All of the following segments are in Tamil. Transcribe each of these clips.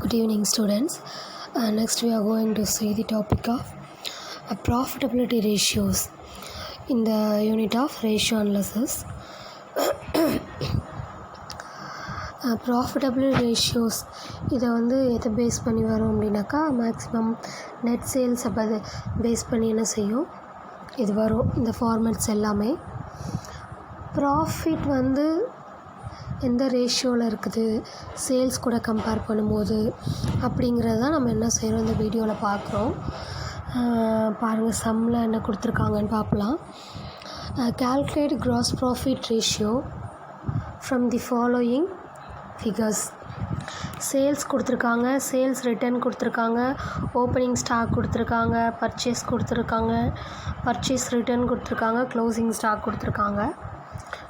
Good evening, students. Next, we are going to see the topic of profitability ratios in the unit of ratio analysis. Profitability ratios இதை எதை பேஸ் பண்ணி வரும் அப்படின்னாக்கா மேக்ஸிமம் நெட் சேல்ஸ் அப்போ பேஸ் பண்ணி என்ன செய்யும் இது வரும். இந்த ஃபார்மேட்ஸ் எல்லாமே ப்ராஃபிட் எந்த ரேஷியோவில் இருக்குது சேல்ஸ் கூட கம்பேர் பண்ணும்போது அப்படிங்கிறது தான் நம்ம என்ன செய்கிறோம் இந்த வீடியோவில் பார்க்குறோம். பாருங்கள், சம்மில் என்ன கொடுத்துருக்காங்கன்னு பார்க்கலாம். Calculate gross profit ratio from the following figures. Sales கொடுத்துருக்காங்க, சேல்ஸ் ரிட்டர்ன் கொடுத்துருக்காங்க, ஓப்பனிங் ஸ்டாக் கொடுத்துருக்காங்க, பர்ச்சேஸ் கொடுத்துருக்காங்க, பர்ச்சேஸ் ரிட்டர்ன் கொடுத்துருக்காங்க, க்ளோசிங் ஸ்டாக் கொடுத்துருக்காங்க.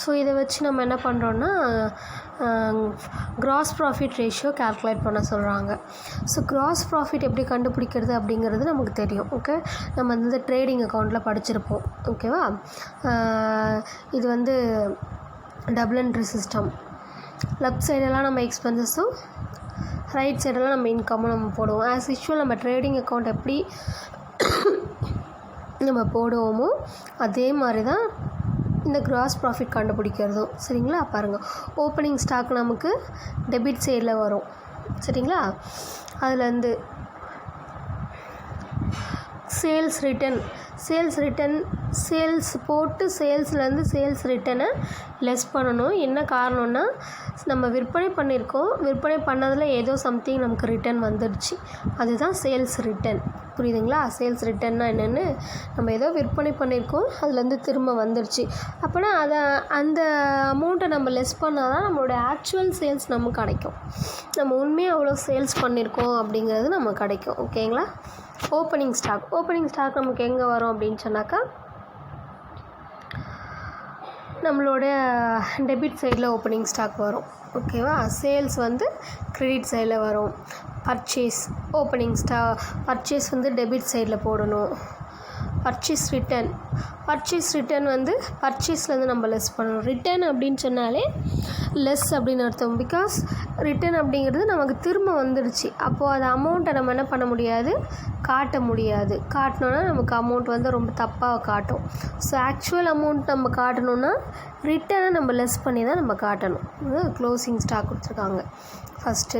ஸோ இதை வச்சு நம்ம என்ன பண்ணுறோன்னா gross profit ratio கால்குலேட் பண்ண சொல்கிறாங்க. ஸோ gross profit எப்படி கண்டுபிடிக்கிறது அப்படிங்கிறது நமக்கு தெரியும். ஓகே, நம்ம இந்த ட்ரேடிங் அக்கௌண்ட்டில் படிச்சிருப்போம். ஓகேவா, இது டபுள் என்ட்ரி சிஸ்டம். லெஃப்ட் சைடெல்லாம் நம்ம எக்ஸ்பென்சஸும், ரைட் சைடெல்லாம் நம்ம இன்கமும் நம்ம போடுவோம். ஆஸ் யூஷுவல் நம்ம ட்ரேடிங் அக்கௌண்ட் எப்படி நம்ம போடுவோமோ அதே மாதிரி தான் இந்த gross profit கண்டுபிடிக்கிறதும். சரிங்களா, பாருங்கள், ஓப்பனிங் ஸ்டாக் நமக்கு டெபிட் சைடில் வரும். சரிங்களா, அதுலேருந்து சேல்ஸ் ரிட்டன் சேல்ஸ் போட்டு சேல்ஸ்லேருந்து சேல்ஸ் ரிட்டனை லெஸ் பண்ணணும். என்ன காரணம்னா நம்ம விற்பனை பண்ணியிருக்கோம், விற்பனை பண்ணதில் ஏதோ சம்திங் நமக்கு ரிட்டன் வந்துடுச்சு, அதுதான் சேல்ஸ் ரிட்டன். புரியுதுங்களா? சேல்ஸ் ரிட்டன்னா என்னென்னு, நம்ம ஏதோ விற்பனை பண்ணியிருக்கோம், அதுலேருந்து திரும்ப வந்துடுச்சு. அப்போனா அந்த அமௌண்ட்டை நம்ம லெஸ் பண்ணால் தான் நம்மளோட ஆக்சுவல் சேல்ஸ் நமக்கு கிடைக்கும். நம்ம உண்மையாக அவ்வளோ சேல்ஸ் பண்ணியிருக்கோம் அப்படிங்கிறது நமக்கு கிடைக்கும். ஓகேங்களா? ஓப்பனிங் ஸ்டாக் நமக்கு எங்கே வரும் அப்படின்னு சொன்னாக்கா நம்மளோட டெபிட் சைடில் ஓப்பனிங் ஸ்டாக் வரும். ஓகேவா, சேல்ஸ் கிரெடிட் சைடில் வரும். பர்ச்சேஸ் பர்ச்சேஸ் டெபிட் சைடில் போடணும். பர்ச்சேஸ் ரிட்டர்ன் பர்ச்சேஸ்லேருந்து நம்ம லெஸ் பண்ணணும். ரிட்டர்ன் அப்படின்னு சொன்னாலே லெஸ் அப்படின்னு அர்த்தம். பிகாஸ் ரிட்டர்ன் அப்படிங்கிறது நமக்கு திரும்ப வந்துடுச்சு. அப்போது அது அமௌண்ட்டை நம்ம என்ன பண்ண முடியாது, காட்ட முடியாது. காட்டினோன்னா நமக்கு அமௌண்ட் ரொம்ப தப்பாக காட்டும். ஸோ ஆக்சுவல் அமௌண்ட் நம்ம காட்டணுன்னா ரிட்டர்னை நம்ம லெஸ் பண்ணி தான் நம்ம காட்டணும். க்ளோசிங் ஸ்டாக் கொடுத்துருக்காங்க. ஃபஸ்ட்டு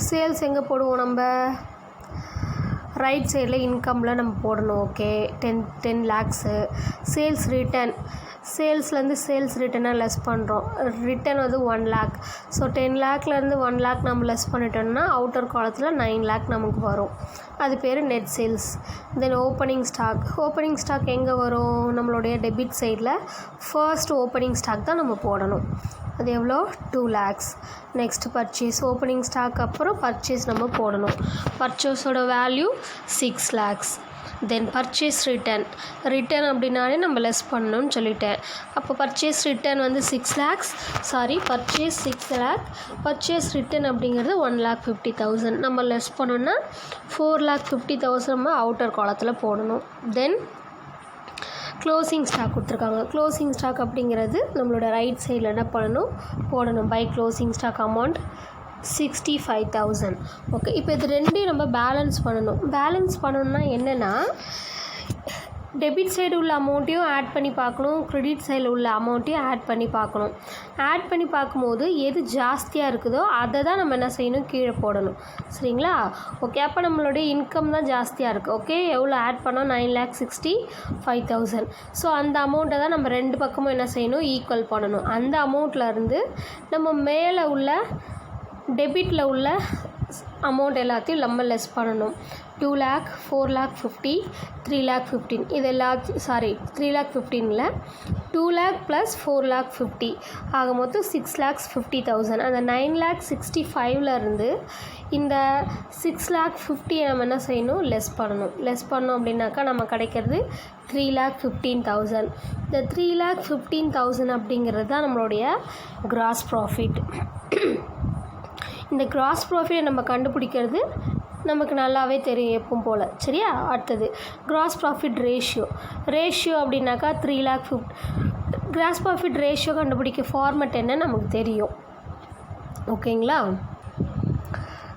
சேல்ஸ் எங்கே போடுவோம், நம்ம ரைட் சைடில் இன்கமில் நம்ம போடணும். Okay, 10 lakhs. சேல்ஸ்லேருந்து சேல்ஸ் ரிட்டனை லெஸ் பண்ணுறோம். Return 1 lakh. ஸோ 10 lakhலேருந்து 1 lakh நம்ம லெஸ் பண்ணிட்டோம்னா அவுட்டர் காலத்தில் 9 lakh நமக்கு வரும். அது பேர் net sales. Then opening stock எங்கே வரும், நம்மளுடைய டெபிட் சைடில் ஃபர்ஸ்ட் ஓப்பனிங் ஸ்டாக் தான் நம்ம போடணும். அது எவ்வளோ, 2 lakhs. Next purchase, opening stock அப்புறம் பர்ச்சேஸ் நம்ம போடணும். பர்ச்சேஸோட value 6 lakhs. Then purchase return அப்படின்னாலே நம்ம லெஸ் பண்ணணும்னு சொல்லிட்டேன். அப்போ purchase return 6 lakhs. Purchase 6 lakh. Purchase return அப்படிங்கிறது 1,50,000. நம்ம லெஸ் பண்ணோன்னா 4,50,000 நம்ம அவுட்டர் காலத்தில் போடணும். தென் க்ளோசிங் ஸ்டாக் கொடுத்துருக்காங்க. க்ளோசிங் ஸ்டாக் அப்படிங்கிறது நம்மளோட ரைட் சைடில் என்ன போடணும். By closing stock amount 65,000. Okay, இப்போ இது ரெண்டையும் நம்ம பேலன்ஸ் பண்ணணும்னா என்னென்னா, டெபிட் சைடு உள்ள அமௌண்ட்டையும் ஆட் பண்ணி பார்க்கணும், கிரெடிட் சைடில் உள்ள அமௌண்ட்டையும் ஆட் பண்ணி பார்க்கணும். ஆட் பண்ணி பார்க்கும்போது எது ஜாஸ்தியாக இருக்குதோ அதை தான் நம்ம என்ன செய்யணும், கீழே போடணும். சரிங்களா? ஓகே, அப்போ நம்மளுடைய இன்கம் தான் ஜாஸ்தியாக இருக்குது. ஓகே, எவ்வளோ ஆட் பண்ணோம், 9,65,000. ஸோ அந்த அமௌண்ட்டை தான் நம்ம ரெண்டு பக்கமும் என்ன செய்யணும், ஈக்குவல் பண்ணணும். அந்த அமௌண்ட்லேருந்து நம்ம மேலே உள்ள டெபிட்டில் உள்ள அமௌண்ட் எல்லாத்தையும் நம்ம லெஸ் பண்ணணும். 2 lakh, 4 lakh 50, 3 lakh 15. இது எல்லாத்தையும் 3 lakh 15 இல்லை, 2 lakh + 4 lakh 50 ஆக மொத்தம் 6,50,000. அந்த 9,65,000 இந்த 6,50,000 நம்ம என்ன செய்யணும், லெஸ் பண்ணணும் அப்படின்னாக்கா நம்ம கிடைக்கிறது 3,15,000. இந்த 3,15,000 அப்படிங்கிறது தான் நம்மளுடைய gross profit. இந்த gross profit நம்ம கண்டுபிடிக்கிறது நமக்கு நல்லாவே தெரியும் எப்பவும் போல். சரியா? அடுத்தது gross profit ரேஷியோ அப்படின்னாக்கா 3,50,000. gross profit ரேஷியோ கண்டுபிடிக்க ஃபார்மெட் என்ன நமக்கு தெரியும். ஓகேங்களா?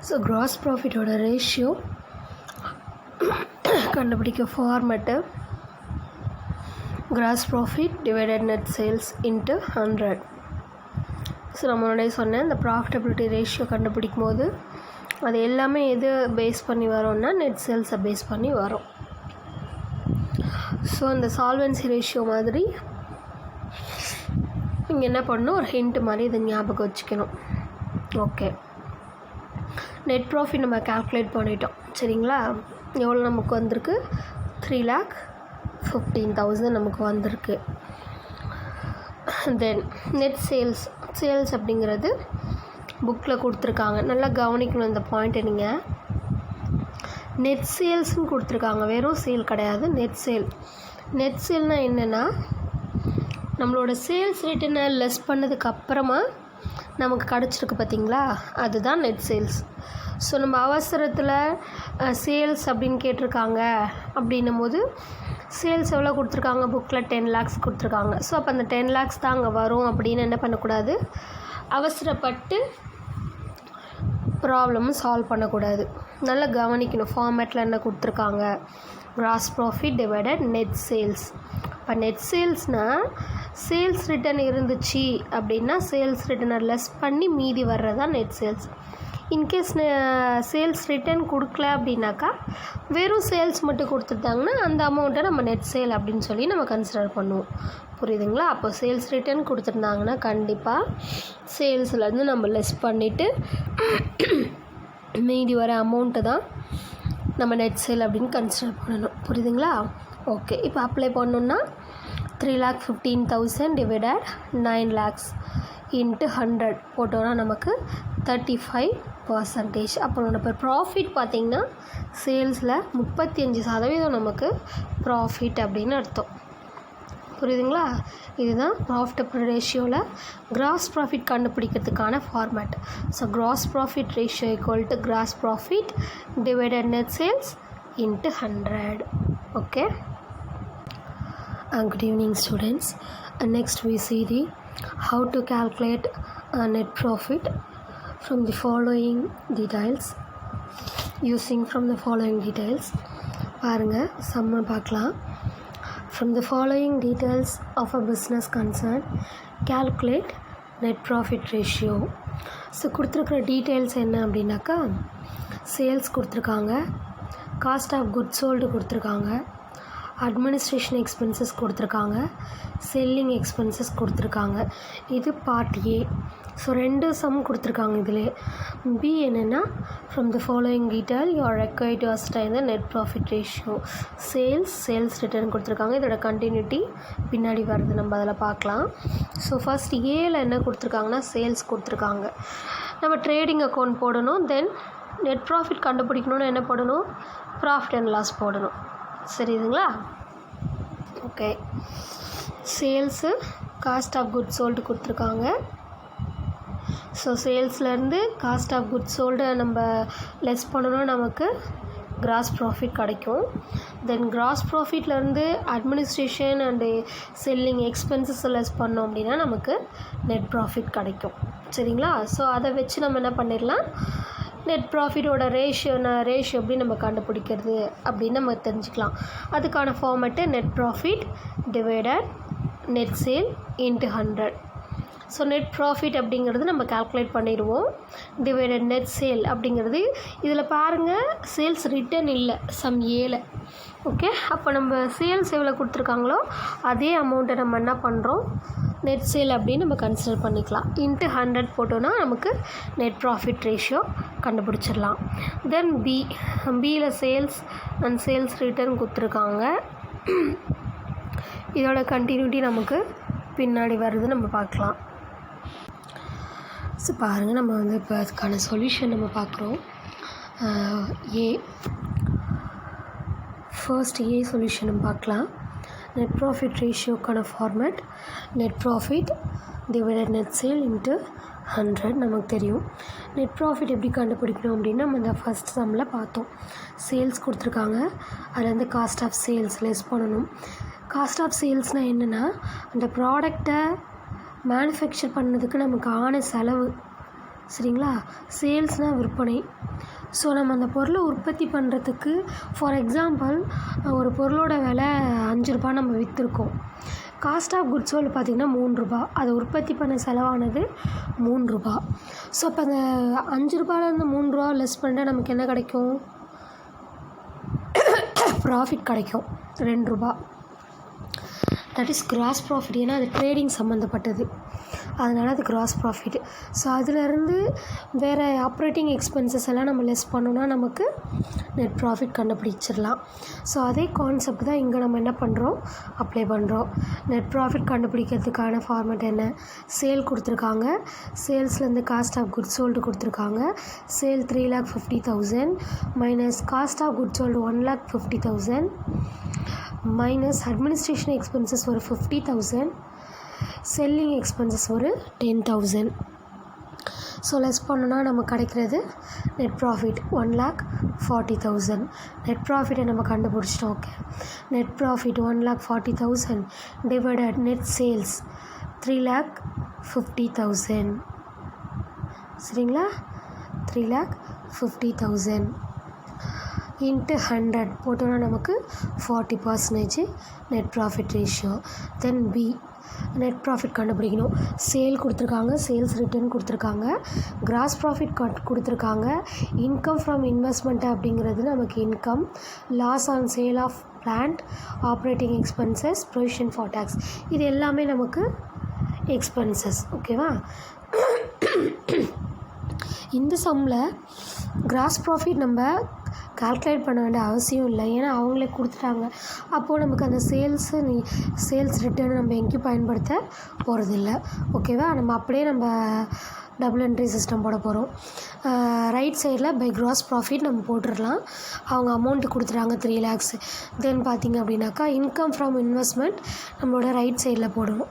ஸோ க்ராஸ் ப்ராஃபிட்டோட ரேஷியோ கண்டுபிடிக்க format cross profit divided net sales into 100. So நம்ம முன்னாடியே சொன்னேன், இந்த ப்ராஃபிட்டபிலிட்டி ரேஷியோ கண்டுபிடிக்கும் போது அது எல்லாமே எது பேஸ் பண்ணி வரோம்னா நெட் சேல்ஸை பேஸ் பண்ணி வரும். ஸோ இந்த சால்வன்சி ரேஷியோ மாதிரி இங்கே என்ன பண்ணணும், ஒரு ஹிண்ட் மாதிரி இதை ஞாபகம் வச்சுக்கணும். ஓகே, நெட் ப்ராஃபிட் நம்ம கால்குலேட் பண்ணிட்டோம் சரிங்களா. எவ்வளோ நமக்கு வந்திருக்கு, 3,15,000 நமக்கு வந்திருக்கு. தென் நெட் சேல்ஸ் அப்படிங்கிறது புக்கில் கொடுத்துருக்காங்க, நல்லா கவனிக்கணும் இந்த பாயிண்ட்டை நீங்கள். நெட் சேல்ஸ்னு கொடுத்துருக்காங்க, வெறும் சேல் கிடையாது, நெட் சேல்னால் என்னென்னா நம்மளோட சேல்ஸ் ரிட்டனை லெஸ் பண்ணதுக்கு அப்புறமா நமக்கு கிடச்சிருக்கு பார்த்தீங்களா, அதுதான் நெட் சேல்ஸ். ஸோ நம்ம அவசரத்தில் சேல்ஸ் அப்படின்னு கேட்டிருக்காங்க அப்படின்னும் போது சேல்ஸ் எவ்வளோ கொடுத்துருக்காங்க, புக்கில் 10 lakhs கொடுத்துருக்காங்க. ஸோ அப்போ அந்த 10 lakhs தான் அங்கே வரும் அப்படின்னு என்ன பண்ணக்கூடாது, அவசரப்பட்டு ப்ராப்ளமும் சால்வ் பண்ணக்கூடாது. நல்லா கவனிக்கணும் ஃபார்மேட்டில் என்ன கொடுத்துருக்காங்க, gross profit divided net sales. இப்போ நெட் சேல்ஸ்னால் சேல்ஸ் ரிட்டர்ன் இருந்துச்சு அப்படின்னா சேல்ஸ் ரிட்டனை லெஸ் பண்ணி மீதி வர்றதா net sales. In case sales return கொடுக்கல அப்படின்னாக்கா வெறும் சேல்ஸ் மட்டும் கொடுத்துட்டாங்கன்னா அந்த அமௌண்ட்டை நம்ம நெட் சேல் அப்படின்னு சொல்லி நம்ம கன்சிடர் பண்ணுவோம். புரியுதுங்களா? அப்போ சேல்ஸ் ரிட்டர்ன் கொடுத்துருந்தாங்கன்னா கண்டிப்பாக சேல்ஸ்லேருந்து நம்ம லெஸ் பண்ணிவிட்டு மீதி வர அமௌண்ட்டு தான் நம்ம நெட் சேல் அப்படின்னு கன்சிடர் பண்ணணும். புரியுதுங்களா? ஓகே, இப்போ அப்ளை பண்ணோன்னா 3,15,000 டிவைடட் 9 lakhs இன்ட்டு 100 போட்டோன்னா நமக்கு 35%. அப்போ நம்ம ப்ராஃபிட் பார்த்திங்கன்னா சேல்ஸில் 35% நமக்கு ப்ராஃபிட் அப்படின்னு அர்த்தம். புரியுதுங்களா? இதுதான் ப்ராஃபிட்டபிள் ரேஷியோவில் கிராஸ் ப்ராஃபிட் கண்டுபிடிக்கிறதுக்கான format. So gross profit ratio equal to gross profit divided net sales into 100. Okay, good evening students. Next we see the how to calculate net profit from the following details. Using from the following details பாருங்க சம்ம பார்க்கலாம். From the following details of a business concern calculate net profit ratio. So கொடுத்துருக்குற டீட்டெயில்ஸ் என்ன அப்படின்னாக்கா, சேல்ஸ் கொடுத்துருக்காங்க, காஸ்ட் ஆஃப் குட்ஸ் சோல்டு கொடுத்துருக்காங்க, அட்மினிஸ்ட்ரேஷன் எக்ஸ்பென்சஸ் கொடுத்துருக்காங்க, செல்லிங் எக்ஸ்பென்சஸ் கொடுத்துருக்காங்க. இது பார்ட் ஏ. ஸோ 2 சம் கொடுத்துருக்காங்க. இதில் பி என்னென்னா from the following detail you are required to ascertain the net profit ratio. Sales return கொடுத்துருக்காங்க. இதோட கண்டினியூட்டி பின்னாடி வருது, நம்ம அதில் பார்க்கலாம். ஸோ ஃபஸ்ட் ஏல என்ன கொடுத்துருக்காங்கன்னா சேல்ஸ் கொடுத்துருக்காங்க. நம்ம ட்ரேடிங் அக்கௌண்ட் போடணும். தென் நெட் ப்ராஃபிட் கண்டுபிடிக்கணும்னு என்ன போடணும், ப்ராஃபிட் அண்ட் லாஸ் போடணும். சரிதுங்களா? Okay, sales cost of goods sold கொடுத்துருக்காங்க. ஸோ சேல்ஸ்லேருந்து காஸ்ட் ஆஃப் குட்ஸ் சோல்டு நம்ம லெஸ் பண்ணணும், நமக்கு கிராஸ் ப்ராஃபிட் கிடைக்கும். தென் கிராஸ் ப்ராஃபிட்லேருந்து administration and selling expenses less பண்ணோம் அப்படின்னா நமக்கு நெட் ப்ராஃபிட் கிடைக்கும். சரிங்களா? ஸோ அதை வச்சு நம்ம என்ன பண்ணிடலாம், நெட் ப்ராஃபிட்டோட ரேஷியோ எப்படி நம்ம கண்டுபிடிக்கிறது அப்படின்னு நம்ம தெரிஞ்சுக்கலாம். அதுக்கான format net profit divided net sale into 100. So net profit அப்படிங்கிறது நம்ம கால்குலேட் பண்ணிடுவோம். டிவைடட் நெட் சேல் அப்படிங்கிறது இதில் பாருங்கள் சேல்ஸ் ரிட்டர்ன் இல்லை சம் ஏல. ஓகே, அப்போ நம்ம சேல்ஸ் எவ்வளோ கொடுத்துருக்காங்களோ அதே அமௌண்ட்டை நம்ம என்ன பண்ணுறோம், நெட் சேல் அப்படின்னு நம்ம கன்சிடர் பண்ணிக்கலாம். இன்ட்டு 100 போட்டோன்னா நமக்கு நெட் ப்ராஃபிட் ரேஷியோ கண்டுபிடிச்சிடலாம். தென் பியில் சேல்ஸ் அண்ட் சேல்ஸ் ரிட்டர்ன் கொடுத்துருக்காங்க. இதோட கண்டினியூட்டி நமக்கு பின்னாடி வருது, நம்ம பார்க்கலாம். ஸோ பாருங்கள், நம்ம வந்து இப்போ அதுக்கான சொல்யூஷன் நம்ம பார்க்குறோம். ஃபர்ஸ்ட் ஏ சொல்யூஷன் நம்ம பார்க்கலாம். நெட் ப்ராஃபிட் ரேஷியோக்கான format net profit divided net sale into 100 நமக்கு தெரியும். நெட் ப்ராஃபிட் எப்படி கண்டுபிடிக்கணும் அப்படின்னா நம்ம இந்த ஃபஸ்ட் சம்மில் பார்த்தோம். சேல்ஸ் கொடுத்துருக்காங்க, அதுலேருந்து காஸ்ட் ஆஃப் சேல்ஸ் லெஸ் பண்ணணும். காஸ்ட் ஆஃப் சேல்ஸ்னால் என்னென்னா அந்த ப்ராடக்டை மேனுஃபேக்சர் பண்ணதுக்கு நமக்கு ஆன செலவு சரிங்களா? சேல்ஸ்னால் விற்பனை. ஸோ நம்ம அந்த பொருளை உற்பத்தி பண்ணுறதுக்கு ஃபார் எக்ஸாம்பிள் ஒரு பொருளோட விலை 5 ரூபா நம்ம விற்றுருக்கோம். காஸ்ட் ஆஃப் குட்ஸ் சோல்டு பார்த்திங்கன்னா 3 ரூபா. அதை உற்பத்தி பண்ண செலவானது 3 ரூபா. ஸோ அப்போ அந்த 5 ரூபாயிலேருந்து 3 ரூபா லெஸ் பண்ணிட்டா நமக்கு என்ன கிடைக்கும்? ப்ராஃபிட் கிடைக்கும் 2 ரூபா. That is gross profit. ஏன்னா அது ட்ரேடிங் சம்மந்தப்பட்டது, அதனால் அது கிராஸ் ப்ராஃபிட். ஸோ அதிலேருந்து வேறு ஆப்ரேட்டிங் எக்ஸ்பென்சஸ் எல்லாம் நம்ம லெஸ் பண்ணோன்னா நமக்கு நெட் ப்ராஃபிட் கண்டுபிடிச்சிடலாம். ஸோ அதே கான்செப்ட் தான் இங்கே நம்ம என்ன பண்ணுறோம், அப்ளை பண்ணுறோம். நெட் ப்ராஃபிட் கண்டுபிடிக்கிறதுக்கான ஃபார்மேட் என்ன? சேல் கொடுத்துருக்காங்க, சேல்ஸ்லேருந்து காஸ்ட் ஆஃப் குட்ஸ் சோல்டு கொடுத்துருக்காங்க. Sale 3,50,000 minus cost of goods sold 1,50,000 minus administration expenses ஒரு 50,000, செல்லிங் எக்ஸ்பென்சஸ் ஒரு 10,000. ஸோ லெஸ் பண்ணோன்னா நமக்கு கிடைக்கிறது நெட் ப்ராஃபிட் 1,40,000. நெட் ப்ராஃபிட்டை நம்ம கண்டுபிடிச்சிட்டோம். Okay, net profit 1,40,000 divided net sales 3,50,000. சரிங்களா? 3,50,000 இன்ட்டு 100 போட்டோன்னா நமக்கு 40% net profit ratio. Then B, net profit கண்டுபிடிக்கணும். சேல் கொடுத்துருக்காங்க, சேல்ஸ் ரிட்டர்ன் கொடுத்துருக்காங்க, கிராஸ் ப்ராஃபிட் கொடுத்துருக்காங்க. இன்கம் ஃப்ரம் இன்வெஸ்ட்மெண்ட் அப்படிங்கிறது நமக்கு income. Loss on sale of plant, operating expenses, provision for tax, இது எல்லாமே நமக்கு எக்ஸ்பென்சஸ். ஓகேவா? இந்த சம்மில் கிராஸ் ப்ராஃபிட் நம்ம கால்குலேட் பண்ண வேண்டிய அவசியம் இல்லை, ஏன்னா அவங்களே கொடுத்துட்டாங்க. அப்போது நமக்கு அந்த சேல்ஸ் ரிட்டர்ன் நம்ம எங்கேயும் பயன்படுத்த போகிறதில்ல. ஓகேவா? நம்ம அப்படியே நம்ம டபுள் என்ட்ரி சிஸ்டம் போட போகிறோம். ரைட் சைடில் பை கிராஸ் ப்ராஃபிட் நம்ம போட்டுடலாம். அவங்க அமௌண்ட்டு கொடுத்துட்டாங்க 3 lakhs. தென் பார்த்திங்க அப்படின்னாக்கா இன்கம் ஃப்ரம் இன்வெஸ்ட்மெண்ட் நம்மளோட ரைட் சைடில் போடணும்,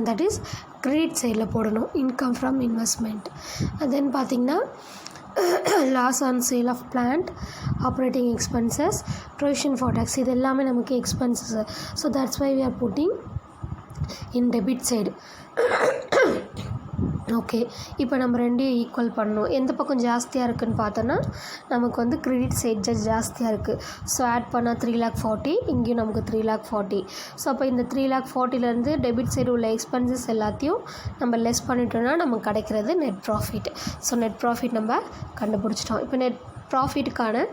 தட் இஸ் கிரெடிட் சைடில் போடணும் இன்கம் ஃப்ரம் இன்வெஸ்ட்மெண்ட். தென் பார்த்திங்கன்னா loss on sale of plant, operating expenses, provision for tax, இது எல்லாமே நமக்கு expenses. So that's why we are putting in debit side. Okay, இப்போ நம்ம ரெண்டையும் ஈக்குவல் பண்ணணும். எந்த பக்கம் ஜாஸ்தியாக இருக்குதுன்னு பார்த்தோன்னா நமக்கு வந்து கிரெடிட் சைட் ஜாஸ்தியாக இருக்குது. ஸோ ஆட் பண்ணால் 3,40,000, இங்கேயும் நமக்கு 3,40,000. ஸோ அப்போ இந்த 3,40,000லேருந்து டெபிட் சைடு உள்ள எக்ஸ்பென்சஸ் எல்லாத்தையும் நம்ம லெஸ் பண்ணிட்டோம்னா நமக்கு கிடைக்கிறது net profit. So net profit நம்ம கண்டுபிடிச்சிட்டோம். இப்போ நெட் ப்ராஃபிட்டுக்கான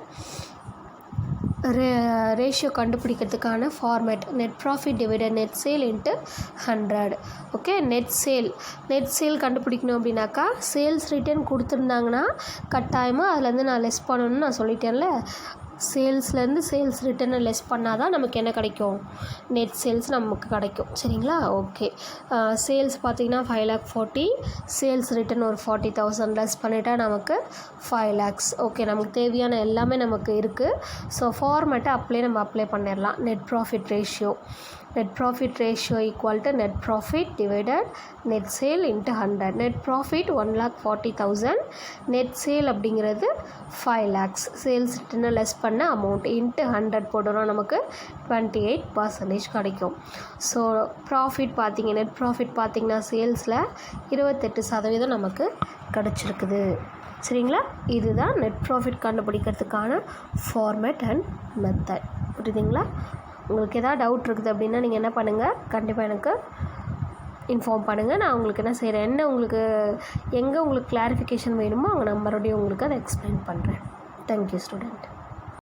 ரேஷியோ கண்டுபிடிக்கிறதுக்கான format net profit divided net sale into 100. Okay, net sale கண்டுபிடிக்கணும் அப்படின்னாக்கா சேல்ஸ் ரிட்டர்ன் கொடுத்துருந்தாங்கன்னா கட்டாயமாக அதுலேருந்து நான் லெஸ் பண்ணணும்னு நான் சொல்லிட்டேன்ல. சேல்ஸ்லேருந்து சேல்ஸ் ரிட்டர்னை லெஸ் பண்ணால் தான் நமக்கு என்ன கிடைக்கும், நெட் சேல்ஸ் நமக்கு கிடைக்கும். சரிங்களா? ஓகே, சேல்ஸ் பார்த்திங்கன்னா 5,40,000, சேல்ஸ் ரிட்டர்ன் ஒரு 40,000 லெஸ் பண்ணிட்டா நமக்கு 5 lakhs. ஓகே, நமக்கு தேவையான எல்லாமே நமக்கு இருக்குது. ஸோ ஃபார்மேட்டை நம்ம அப்ளை பண்ணிடலாம். Net profit ratio equal to net profit divided net sale into 100. Net profit 1,40,000, net sale அப்படிங்கிறது 5 lakhs. சேல்ஸ் ரிட்டர்னை லெஸ் பண்ண அமௌண்ட் இன்ட்டு 100 போட்டோம்னா நமக்கு 28% கிடைக்கும். ஸோ ப்ராஃபிட் நெட் ப்ராஃபிட் பார்த்திங்கன்னா சேல்ஸில் 28% நமக்கு கிடச்சிருக்குது. சரிங்களா? இதுதான் நெட் ப்ராஃபிட் கண்டுபிடிக்கிறதுக்கான ஃபார்மேட் அண்ட் மெத்தட். புரியுதுங்களா? உங்களுக்கு எதாவது டவுட் இருக்குது அப்படின்னா நீங்கள் என்ன பண்ணுங்கள், கண்டிப்பாக எனக்கு இன்ஃபார்ம் பண்ணுங்கள். நான் உங்களுக்கு என்ன செய்கிறேன், எங்கே உங்களுக்கு கிளாரிஃபிகேஷன் வேணுமோ அவங்க மறுபடியும் உங்களுக்கு அதை எக்ஸ்பிளைன் பண்ணுறேன். Thank you student.